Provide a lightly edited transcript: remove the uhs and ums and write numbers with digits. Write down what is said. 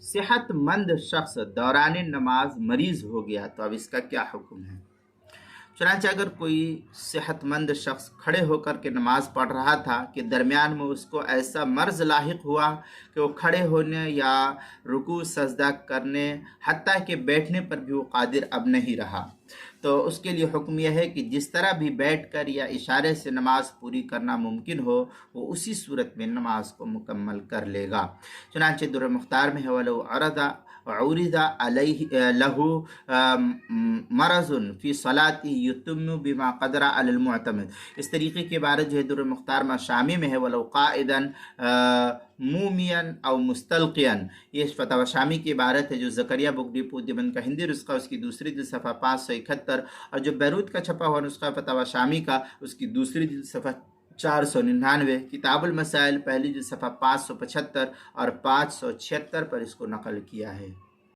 صحت مند شخص دوران نماز مریض ہو گیا تو اب اس کا کیا حکم ہے؟ چنانچہ اگر کوئی صحت مند شخص کھڑے ہو کر کے نماز پڑھ رہا تھا کہ درمیان میں اس کو ایسا مرض لاحق ہوا کہ وہ کھڑے ہونے یا رکوع سجدہ کرنے حتیٰ کہ بیٹھنے پر بھی وہ قادر اب نہیں رہا، تو اس کے لیے حکم یہ ہے کہ جس طرح بھی بیٹھ کر یا اشارے سے نماز پوری کرنا ممکن ہو وہ اسی صورت میں نماز کو مکمل کر لے گا۔ چنانچہ در مختار میں ہے وَلَوْ عُرِضَ عَلَيْهِ لَهُ مَرَضٌ فِي صَلَاتِهِ يُتِمُّ بِمَا قَدَرَ عَلَى الْمُعْتَمِدِ۔ اس طریقے کی عبارت جو ہے در مختار شامی میں ہے وَلَوْ قَائِدًا مومین او مستلقین، یہ فتح شامی کی عبارت ہے جو زکریا بک ڈپو دیوبند کا ہندی نسخہ اس کی دوسری جلد صفحہ 571، اور جو بیروت کا چھپا ہوا نسخہ فتح شامی کا اس کی دوسری جلد صفحہ 499، کتاب المسائل پہلی جلد صفحہ 575 اور 576 پر اس کو نقل کیا ہے۔